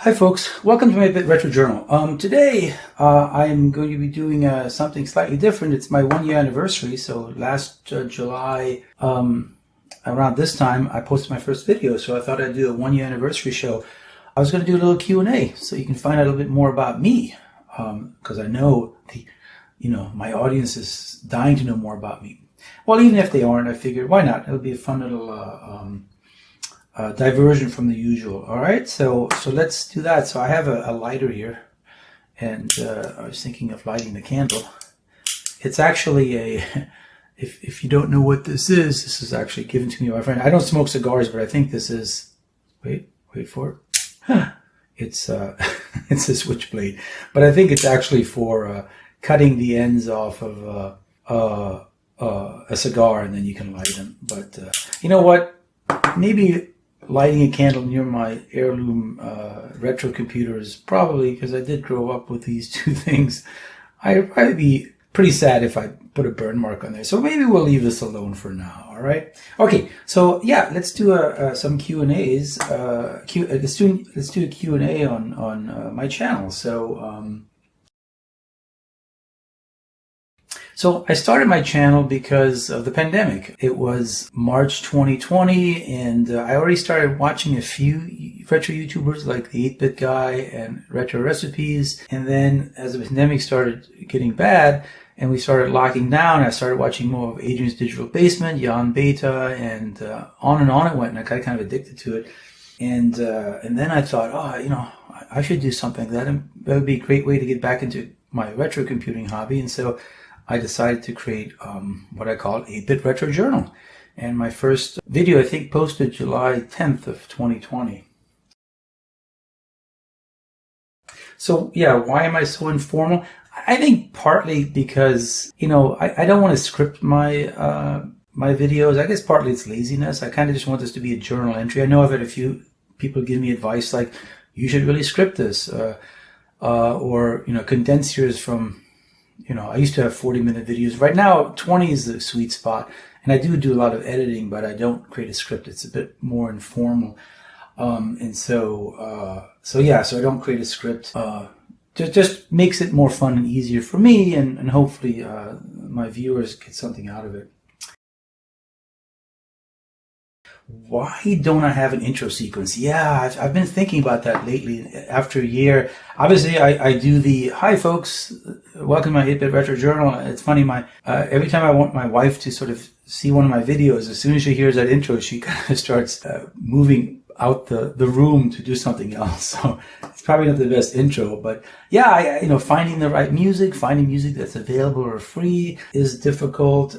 Hi folks, welcome to my Retro Journal. Today I'm going to be doing something slightly different. It's my 1 year anniversary, so last July, around this time, I posted my first video, so I thought I'd do a 1 year anniversary show. I was going to do a little Q&A so you can find out a little bit more about me, because I know my audience is dying to know more about me. Well, even if they aren't, I figured why not? It'll be a fun little diversion from the usual. All right, so let's do that. So I have a lighter here, and I was thinking of lighting the candle. It's actually if you don't know what this is actually given to me by my friend. I don't smoke cigars, but I think this is, wait for it. It's it's a switchblade, but I think it's actually for cutting the ends off of a cigar, and then you can light them. But you know what? Maybe lighting a candle near my heirloom retro computer is probably, because I did grow up with these two things, I'd probably be pretty sad if I put a burn mark on there. So maybe we'll leave this alone for now. All right. Okay. So yeah, let's do some Q&As. Let's do a Q&A on my channel. So I started my channel because of the pandemic. It was March 2020, and I already started watching a few retro YouTubers like the 8-Bit Guy and Retro Recipes. And then as the pandemic started getting bad and we started locking down, I started watching more of Adrian's Digital Basement, Jan Beta, and on it went, and I got kind of addicted to it. And then I thought, I should do something. That would be a great way to get back into my retro computing hobby. And so I decided to create what I call 8-Bit Retro Journal. And my first video, I think, posted July 10th of 2020. So yeah, why am I so informal? I think partly because, I don't want to script my my videos. I guess partly it's laziness. I kind of just want this to be a journal entry. I know I've had a few people give me advice like, you should really script this, or condense yours from, I used to have 40-minute videos. Right now, 20 is the sweet spot. And I do a lot of editing, but I don't create a script. It's a bit more informal. So I don't create a script. Just makes it more fun and easier for me, and hopefully my viewers get something out of it. Why don't I have an intro sequence? Yeah, I've been thinking about that lately. After a year, obviously I do the, hi folks, welcome to my 8-Bit Retro Journal. It's funny, every time I want my wife to sort of see one of my videos, as soon as she hears that intro, she kind of starts moving out the room to do something else. So it's probably not the best intro, but yeah, finding the right music, finding music that's available or free is difficult.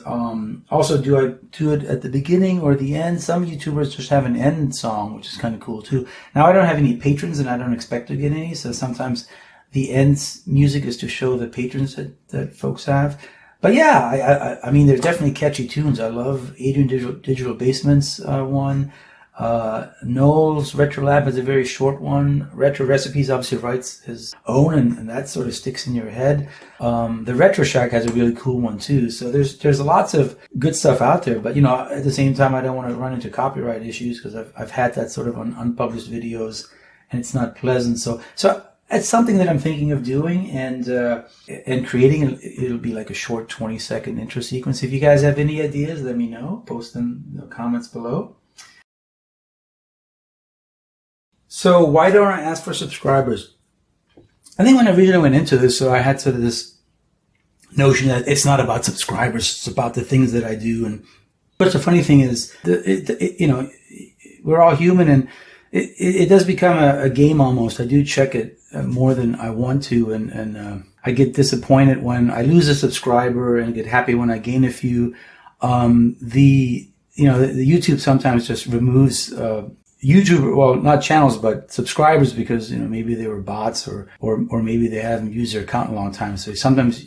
Also, do I do it at the beginning or the end? Some YouTubers just have an end song, which is kind of cool too. Now, I don't have any patrons and I don't expect to get any, so sometimes the end music is to show the patrons that folks have. But yeah, I mean, there's definitely catchy tunes. I love Adrian Digital Basement's one. Noel's Retro Lab has a very short one. Retro Recipes obviously writes his own, and that sort of sticks in your head. The Retro Shack has a really cool one too. So there's lots of good stuff out there. But at the same time, I don't want to run into copyright issues, because I've had that sort of on unpublished videos, and it's not pleasant. So it's something that I'm thinking of doing and creating. It'll be like a short 20-second intro sequence. If you guys have any ideas, let me know. Post them in the comments below. So why don't I ask for subscribers? I think when I originally went into this, so I had sort of this notion that it's not about subscribers, it's about the things that I do. But the funny thing is, we're all human, and it does become a game almost. I do check it more than I want to, and I get disappointed when I lose a subscriber and get happy when I gain a few. The YouTube sometimes just removes YouTube, well, not channels, but subscribers, because maybe they were bots or maybe they haven't used their account in a long time. So sometimes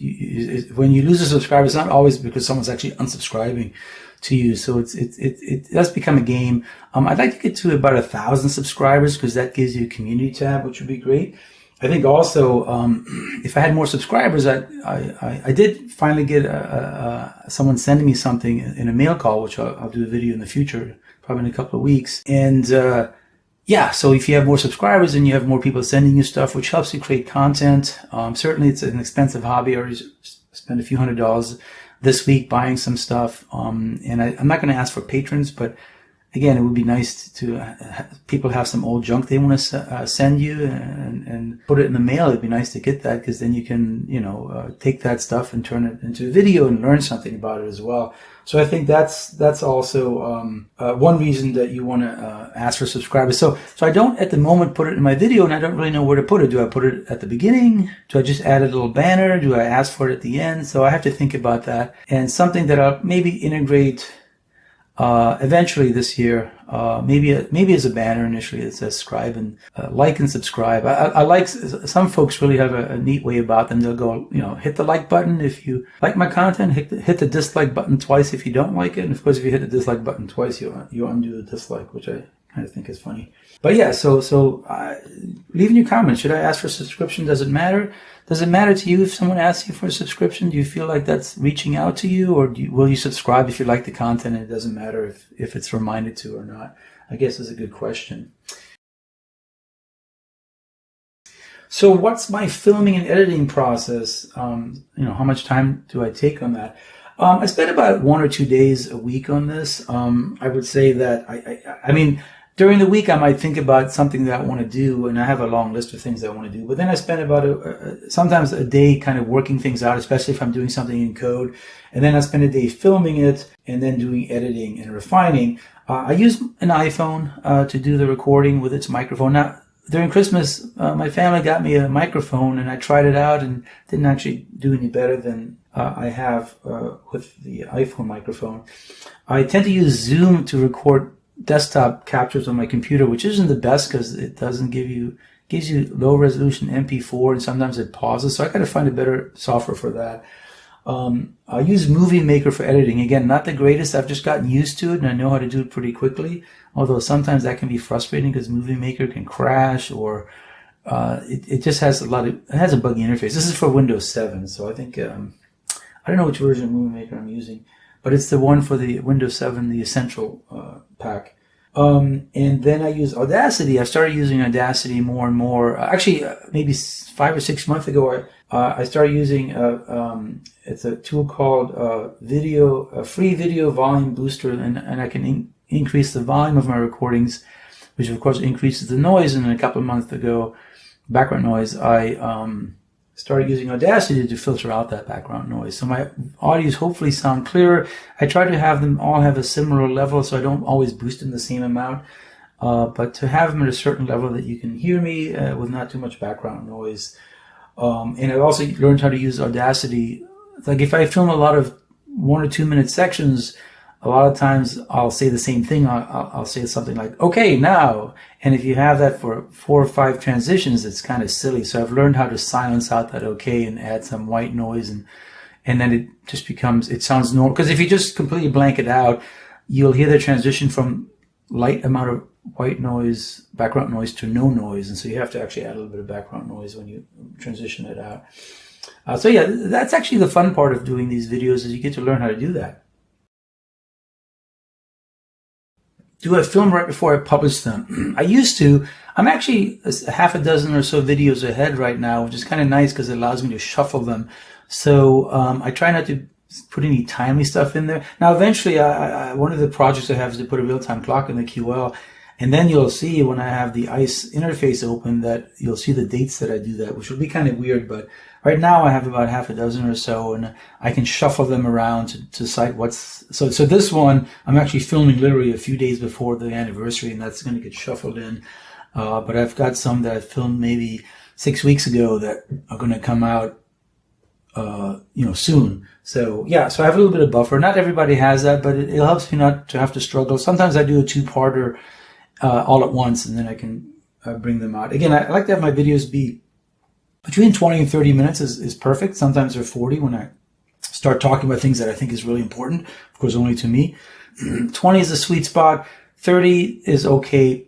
when you lose a subscriber, it's not always because someone's actually unsubscribing to you. So it does become a game. I'd like to get to about 1,000 subscribers, because that gives you a community tab, which would be great. I think also, if I had more subscribers, I did finally get someone sending me something in a mail call, which I'll do a video in the future, probably in a couple of weeks. And yeah, so if you have more subscribers and you have more people sending you stuff, which helps you create content, certainly it's an expensive hobby. I already spent a few $100s this week buying some stuff. And I'm not going to ask for patrons, but again, it would be nice to people have some old junk they want to send you and put it in the mail. It'd be nice to get that, because then you can, take that stuff and turn it into a video and learn something about it as well. So I think that's also one reason that you want to ask for subscribers. So I don't at the moment put it in my video, and I don't really know where to put it. Do I put it at the beginning? Do I just add a little banner? Do I ask for it at the end? So I have to think about that, and something that I'll maybe integrate eventually this year, maybe as a banner initially that says subscribe and like and subscribe. I like, some folks really have a neat way about them. They'll go, hit the like button if you like my content, hit the dislike button twice if you don't like it. And of course, if you hit the dislike button twice, you undo the dislike, which I kind of think is funny. But yeah, so leave in your comments. Should I ask for a subscription? Does it matter? Does it matter to you if someone asks you for a subscription? Do you feel like that's reaching out to you, or will you subscribe if you like the content and it doesn't matter if it's reminded to or not? I guess is a good question. So what's my filming and editing process? How much time do I take on that? I spend about 1 or 2 days a week on this. I would say that I mean, during the week, I might think about something that I want to do, and I have a long list of things I want to do. But then I spend about sometimes a day kind of working things out, especially if I'm doing something in code. And then I spend a day filming it and then doing editing and refining. I use an iPhone to do the recording with its microphone. Now, during Christmas, my family got me a microphone, and I tried it out and didn't actually do any better than I have with the iPhone microphone. I tend to use Zoom to record desktop captures on my computer, which isn't the best because it doesn't gives you low resolution MP4, and sometimes it pauses. So I got to find a better software for that. I use Movie Maker for editing. Again, not the greatest. I've just gotten used to it, and I know how to do it pretty quickly. Although sometimes that can be frustrating because Movie Maker can crash, or it just has it has a buggy interface. This is for Windows 7, so I think I don't know which version of Movie Maker I'm using, but it's the one for the Windows 7, the Essential pack. And then I use Audacity. I started using Audacity more and more. Actually, maybe 5 or 6 months ago, I started using it's a tool called free video volume booster, and I can increase the volume of my recordings, which of course increases the noise. And then a couple of months ago, background noise, I started using Audacity to filter out that background noise. So my audios hopefully sound clearer. I try to have them all have a similar level, so I don't always boost them the same amount, but to have them at a certain level that you can hear me with not too much background noise. And I also learned how to use Audacity. Like if I film a lot of 1 or 2 minute sections, a lot of times I'll say the same thing. I'll say something like, okay, now. And if you have that for 4 or 5 transitions, it's kind of silly. So I've learned how to silence out that okay and add some white noise. And then it just it sounds normal. Because if you just completely blank it out, you'll hear the transition from light amount of white noise, background noise, to no noise. And so you have to actually add a little bit of background noise when you transition it out. So yeah, that's actually the fun part of doing these videos, is you get to learn how to do that. Do I film right before I publish them? I used to. I'm actually a half a dozen or so videos ahead right now, which is kind of nice because it allows me to shuffle them. So I try not to put any timely stuff in there. Now, eventually, one of the projects I have is to put a real-time clock in the QL. And then you'll see when I have the ICE interface open that you'll see the dates that I do that, which will be kind of weird. But right now I have about half a dozen or so, and I can shuffle them around to decide what's... So this one, I'm actually filming literally a few days before the anniversary, and that's going to get shuffled in. But I've got some that I filmed maybe 6 weeks ago that are going to come out soon. So yeah, so I have a little bit of buffer. Not everybody has that, but it helps me not to have to struggle. Sometimes I do a 2-parter all at once, and then I can bring them out. Again, I like to have my videos be between 20 and 30 minutes is perfect. Sometimes they're 40 when I start talking about things that I think is really important. Of course, only to me. 20 is the sweet spot. 30 is okay.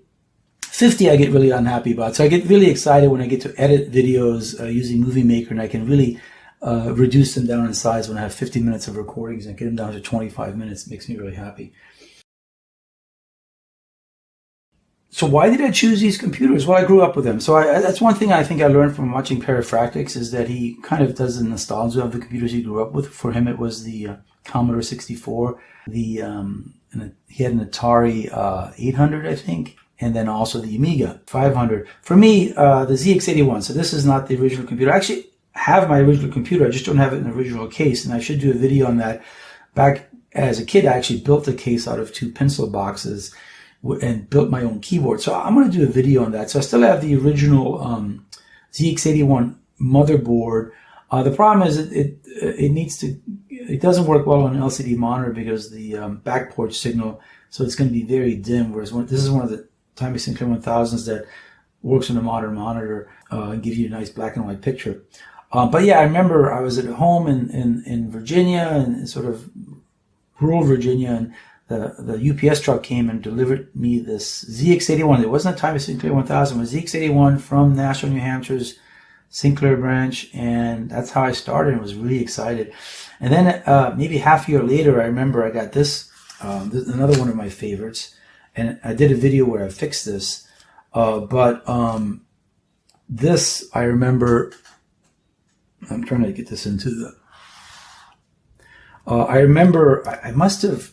50 I get really unhappy about. So I get really excited when I get to edit videos using Movie Maker, and I can really reduce them down in size when I have 50 minutes of recordings and get them down to 25 minutes. It makes me really happy. So why did I choose these computers? Well, I grew up with them. So that's one thing I think I learned from watching Perifractics, is that he kind of does the nostalgia of the computers he grew up with. For him, it was the Commodore 64. He had an Atari 800, I think, and then also the Amiga 500. For me, the ZX81. So this is not the original computer. I actually have my original computer. I just don't have it in the original case, and I should do a video on that. Back as a kid, I actually built the case out of 2 pencil boxes and built my own keyboard. So I'm going to do a video on that. So I still have the original ZX81 motherboard. The problem is it doesn't work well on an LCD monitor because the back port signal, so it's going to be very dim. Whereas this is one of the Timey Sinclair 1000s that works on a modern monitor and gives you a nice black and white picture. But yeah, I remember I was at home in Virginia, and sort of rural Virginia, and the UPS truck came and delivered me this ZX81. It wasn't a Timey Sinclair 1000, it was ZX81 from Nashville, New Hampshire's Sinclair branch, and that's how I started and was really excited. And then maybe half a year later, I remember I got this, another one of my favorites, and I did a video where I fixed this. This, I remember, I'm trying to get this into the, I remember I must have,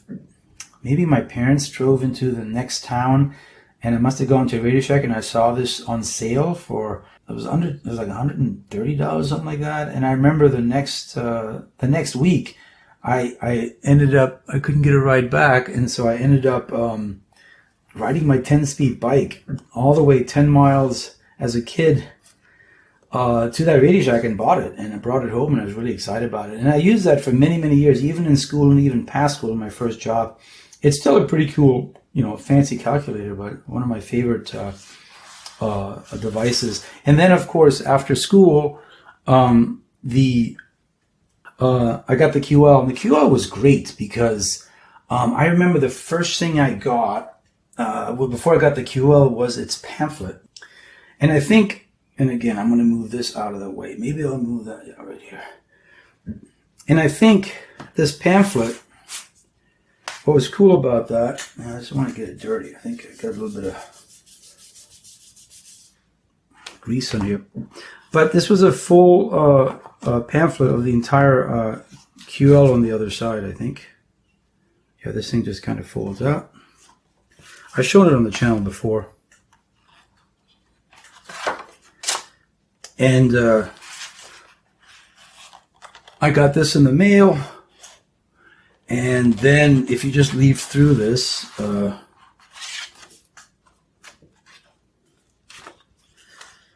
maybe my parents drove into the next town, and I must have gone to a Radio Shack, and I saw this on sale for, it was like $130, something like that. And I remember the next week, I ended up, I couldn't get a ride back, and so I ended up riding my 10-speed bike all the way 10 miles as a kid to that Radio Shack and bought it, and I brought it home, and I was really excited about it. And I used that for many, many years, even in school and even past school in my first job. It's still a pretty cool, fancy calculator, but one of my favorite devices. And then, of course, after school, I got the QL, and the QL was great because I remember the first thing I got before I got the QL was its pamphlet. And I think, and again, I'm going to move this out of the way. Maybe I'll move that right here. And I think this pamphlet, what was cool about that, I just want to get it dirty. I think I got a little bit of grease on here. But this was a full pamphlet of the entire QL on the other side, I think. Yeah, this thing just kind of folds out. I've shown it on the channel before. And I got this in the mail. And then if you just leaf through this,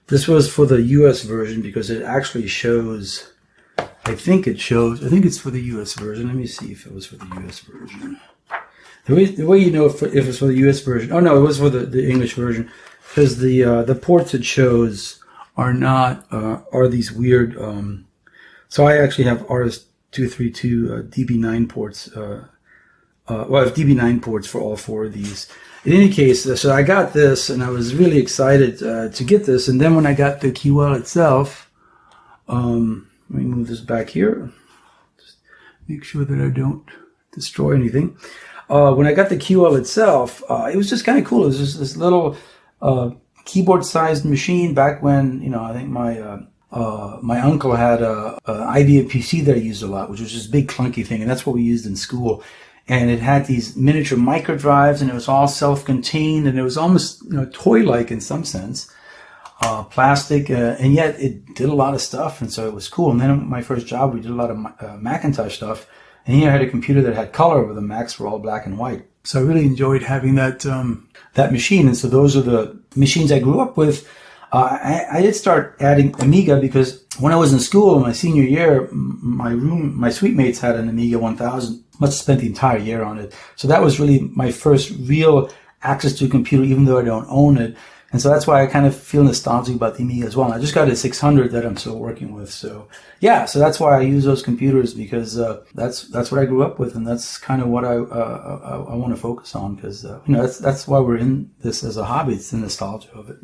this was for the US version because it actually shows, I think it's for the US version. Let me see if it was for the US version. The way you know if it's for the US version, oh no, it was for the English version, because the ports it shows are not, are these weird, so I actually have RS-232 DB9 ports, well, I have DB9 ports for all 4 of these. In any case, so I got this, and I was really excited to get this. And then when I got the QL itself, let me move this back here, just make sure that I don't destroy anything. When I got the QL itself, it was just kind of cool. It was just this little keyboard-sized machine back when, I think my uncle had a IBM PC that I used a lot, which was this big clunky thing, and that's what we used in school. And it had these miniature micro drives, and it was all self-contained, and it was almost toy-like in some sense, plastic, and yet it did a lot of stuff, and so it was cool. And then my first job, we did a lot of Macintosh stuff, and here I had a computer that had color, where the Macs were all black and white. So I really enjoyed having that that machine, and so those are the machines I grew up with. I did start adding Amiga because when I was in school, my senior year, my suite mates had an Amiga 1000. Must have spent the entire year on it. So that was really my first real access to a computer, even though I don't own it. And so that's why I kind of feel nostalgic about the Amiga as well. And I just got a 600 that I'm still working with. So yeah, so that's why I use those computers, because that's what I grew up with, and that's kind of what I want to focus on, because that's why we're in this as a hobby. It's the nostalgia of it.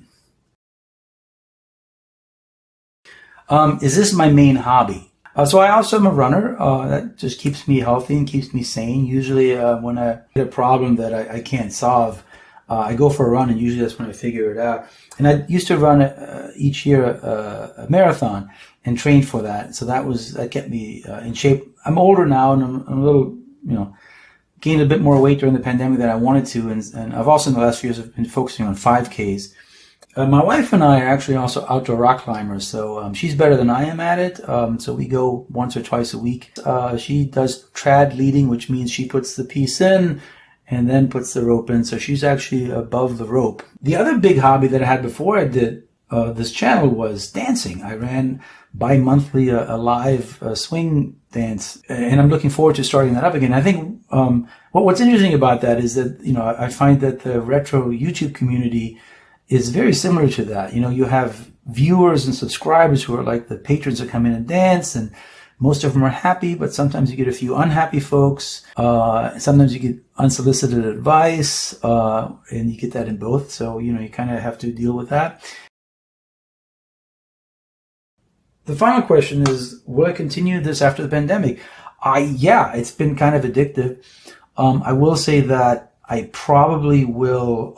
Is this my main hobby? So I also am a runner. That just keeps me healthy and keeps me sane. Usually when I get a problem that I can't solve, I go for a run, and usually that's when I figure it out. And I used to run each year a marathon and train for that. So that kept me in shape. I'm older now, and I'm a little, gained a bit more weight during the pandemic than I wanted to. And I've also in the last few years been focusing on 5Ks. My wife and I are actually also outdoor rock climbers, so she's better than I am at it. So we go once or twice a week. She does trad leading, which means she puts the piece in and then puts the rope in. So she's actually above the rope. The other big hobby that I had before I did this channel was dancing. I ran bi-monthly a live swing dance, and I'm looking forward to starting that up again. I think what's interesting about that is that I find that the retro YouTube community is very similar to that. You have viewers and subscribers who are like the patrons that come in and dance, and most of them are happy, but sometimes you get a few unhappy folks. Sometimes you get unsolicited advice, and you get that in both. So, you kind of have to deal with that. The final question is, will I continue this after the pandemic? Yeah, it's been kind of addictive. I will say that I probably will,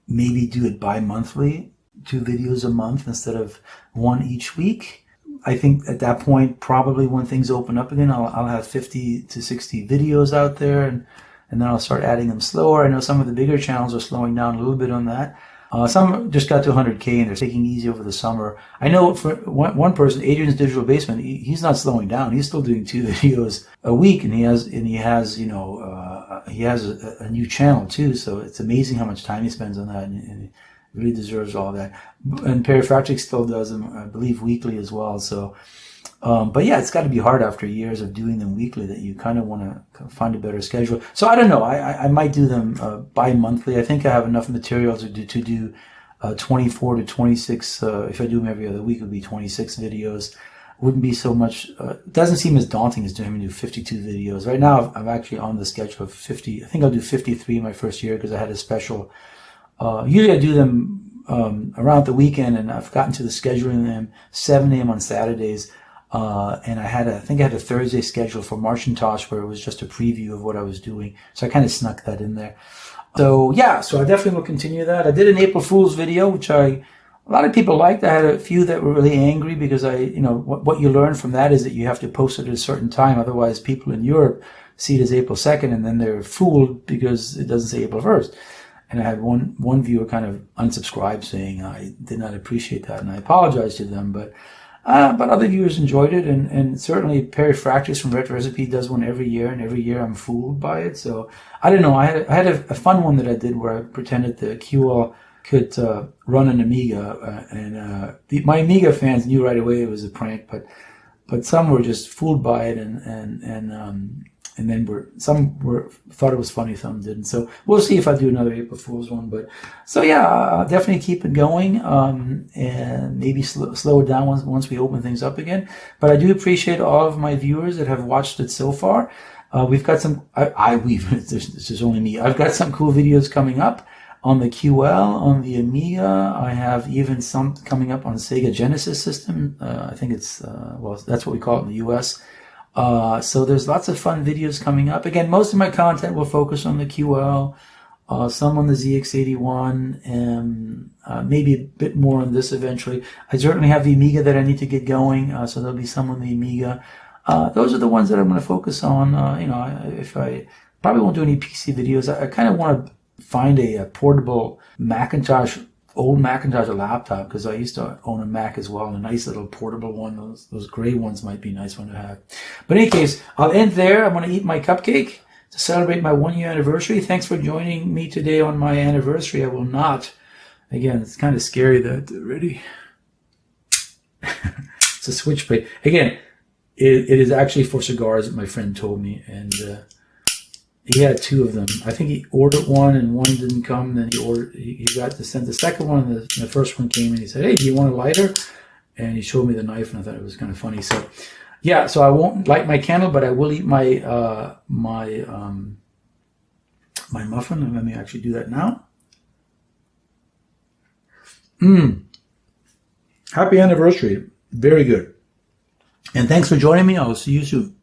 maybe do it bi-monthly, 2 videos a month instead of 1 each week. I think at that point, probably when things open up again, I'll have 50 to 60 videos out there, and then I'll start adding them slower. I know some of the bigger channels are slowing down a little bit on that. Some just got to 100K and they're taking easy over the summer. I know for one person, Adrian's Digital Basement, he's not slowing down. He's still doing 2 videos a week, and he has a new channel too. So it's amazing how much time he spends on that, and he really deserves all that. And Perifractic still does them, I believe, weekly as well. So, but yeah, it's got to be hard after years of doing them weekly that you kind of want to find a better schedule. So I don't know. I might do them bi-monthly. I think I have enough material to do 24 to 26. If I do them every other week, it would be 26 videos. Wouldn't be so much. It doesn't seem as daunting as doing 52 videos. Right now, I'm actually on the schedule of 50. I think I'll do 53 my first year because I had a special. Usually I do them around the weekend, and I've gotten to the scheduling them 7 a.m. on Saturdays. And I think I had a Thursday schedule for March and Tosh where it was just a preview of what I was doing. So I kind of snuck that in there. So yeah, so I definitely will continue that. I did an April Fool's video, which a lot of people liked. I had a few that were really angry because what you learn from that is that you have to post it at a certain time. Otherwise, people in Europe see it as April 2nd, and then they're fooled because it doesn't say April 1st. And I had one viewer kind of unsubscribe saying I did not appreciate that, and I apologized to them, but other viewers enjoyed it, and certainly Perifractics from Retro Recipe does one every year, and every year I'm fooled by it. So I don't know. I had a fun one that I did where I pretended the QL could run an Amiga, and my Amiga fans knew right away it was a prank, but some were just fooled by it, and then some thought it was funny, some didn't. So we'll see if I do another April Fool's one. But so yeah, I'll definitely keep it going, and maybe slow it down once we open things up again. But I do appreciate all of my viewers that have watched it so far. We've got some. It's just only me. I've got some cool videos coming up on the QL, on the Amiga. I have even some coming up on Sega Genesis system. I think it's that's what we call it in the US. So there's lots of fun videos coming up. Again, most of my content will focus on the QL, some on the ZX81, and maybe a bit more on this eventually. I certainly have the Amiga that I need to get going, so there'll be some on the Amiga. Those are the ones that I'm going to focus on. If I probably won't do any PC videos, I kind of want to find a portable old Macintosh laptop, because I used to own a Mac as well, and a nice little portable one. Those gray ones might be a nice one to have. But in any case, I'll end there. I'm going to eat my cupcake to celebrate my 1-year anniversary. Thanks for joining me today on my anniversary. I will not. Again, it's kind of scary that ready. It's a switchblade. Again, it is actually for cigars, my friend told me, and he had 2 of them. I think he ordered one and one didn't come. Then he got to send the second one, and the first one came, and he said, "Hey, do you want a lighter?" And he showed me the knife, and I thought it was kind of funny. So yeah, so I won't light my candle, but I will eat my my muffin. And let me actually do that now. Happy anniversary. Very good. And thanks for joining me. I will see you soon.